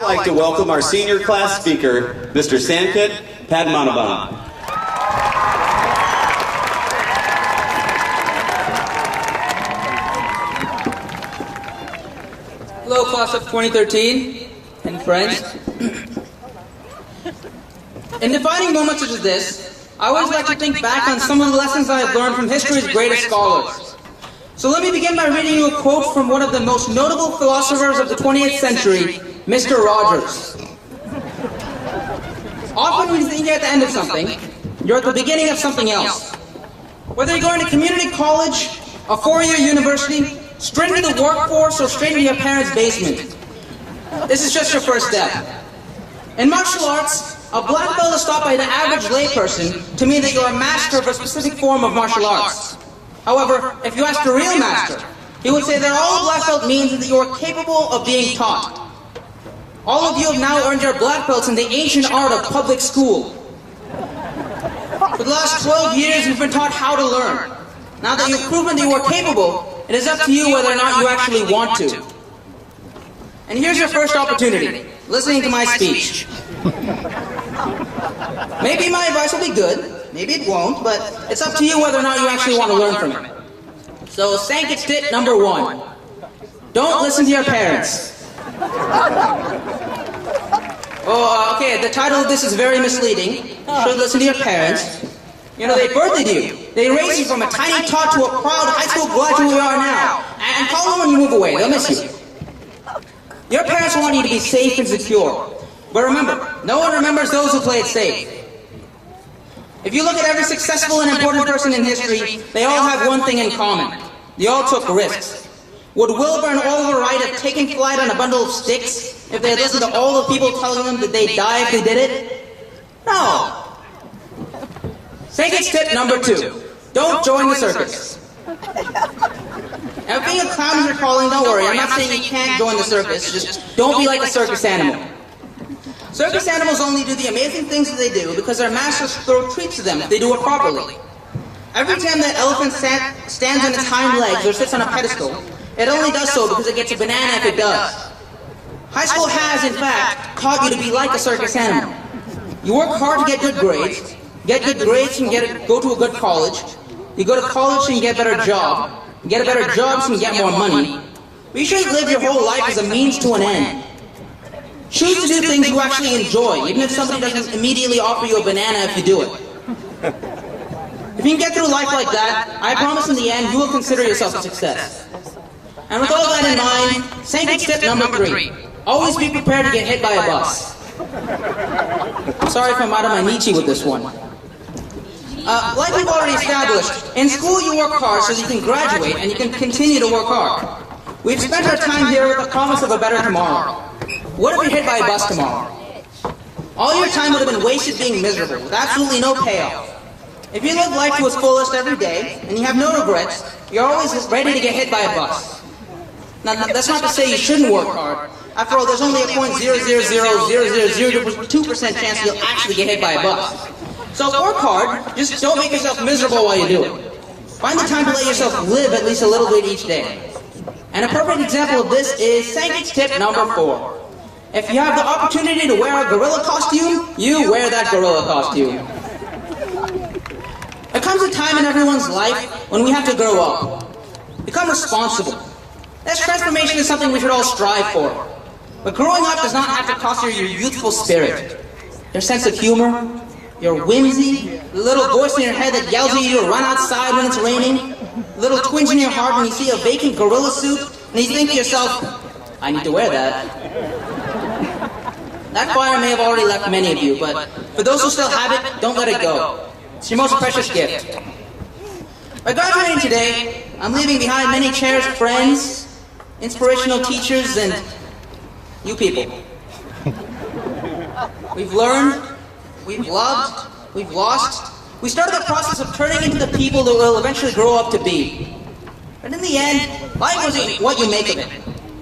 I'd like to welcome our senior class speaker, Mr. Sankit Padmanabhan. Hello, class of 2013 and friends. In defining moments such as this, I always like to think back on some of the lessons I have learned from history's greatest scholars. So let me begin by reading you a quote from one of the most notable philosophers of the 20th century, Mr. Rogers. Often when you think you're at the end of something, you're at the beginning of something else. Whether you're going to community college, a four-year university, straight into the workforce, or straight into your parents' basement, this is just your first step. In martial arts, a black belt is thought by the average layperson to mean that you're a master of a specific form of martial arts. However, if you ask a real master, he would say that all a black belt means is that you are capable of being taught. All of you have now earned your black belts in the ancient art of public school. For the last 12 years, you've been taught how to learn. Now that you've proven that you are capable, it is up to you whether or not you actually want to. And here's your first opportunity, listening to my speech. Maybe my advice will be good, maybe it won't, but it's up to you whether or not you actually want to learn from it. So, Sankit tip number 1. Don't listen to your parents. Oh, okay, the title of this is very misleading. You should listen to your parents. You know, they birthed you. They raised you from a tiny tot to a proud high school graduate we are now. And call them when you move away. They'll miss you. Your parents want you to be safe and secure. But remember, no one remembers those who play it safe. If you look at every successful and important person in history, they all have one thing in common. They all took risks. Would Wilbur and Oliver Wright have taken flight on a bundle of sticks if they had listened to all the people telling them that they'd die if they did it? No. Sankit's tip number 2. Don't join the circus. Now, if being a clown is your calling, don't worry. I'm not saying you can't join the circus. Just don't be like a circus animal. Circus animals only do the amazing things that they do because their masters throw treats to them if they do it properly. Every time that elephant stands on its hind legs or sits on a pedestal, it only does so because it gets a banana if it does. High school has, in fact, taught you to be like a circus animal. You work hard to get good grades. Get good grades and go to a good college. You go to college and get a better job. You get a better job so you can get more money. But you shouldn't live your whole life as a means to an end. Choose to do things you actually enjoy, even if somebody doesn't immediately offer you a banana if you do it. If you can get through life like that, I promise in the end you will consider yourself a success. And with all that in mind, Sankit's tip number 3. Always be prepared to get hit by a bus. I'm sorry if I'm out of my Nietzsche with this one. Like we've already established, in school you work hard so that you can graduate and you can continue to work hard. We've spent our time here with the promise of a better tomorrow. What if you're hit by a bus tomorrow? All your time would have been wasted being miserable, with absolutely no payoff. If you live life to its fullest every day, and you have no regrets, you're always ready to get hit by a bus. Now, that's not to say you shouldn't work hard. After all, there's only a 0.0000002% chance you'll actually get hit by a bus. So work hard, just don't make yourself miserable while you do it. Find the time to let yourself live at least a little bit each day. And a perfect example of this is Sankit's tip number 4. If you have the opportunity to wear a gorilla costume, you wear that gorilla costume. There comes a time in everyone's life when we have to grow up. Become responsible. This transformation is something we should all strive for. But growing up does not have to cost you your youthful spirit. Your sense of humor, your whimsy, the little voice in your head that yells at you to run outside when it's raining, the little twinge in your heart when you see a vacant gorilla suit, and you think to yourself, I need to wear that. That fire may have already left many of you, but for those who still have it, don't let it go. It's your most precious gift. By graduating today, I'm leaving behind many cherished friends, inspirational teachers, and you people. We've learned, we've loved, we've lost. We started the process of turning into the people that we'll eventually grow up to be. But in the end, life wasn't what you make of it.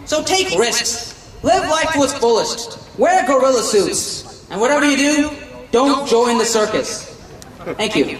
So take risks. Live life to its fullest. Wear gorilla suits. And whatever you do, don't join the circus. Thank you.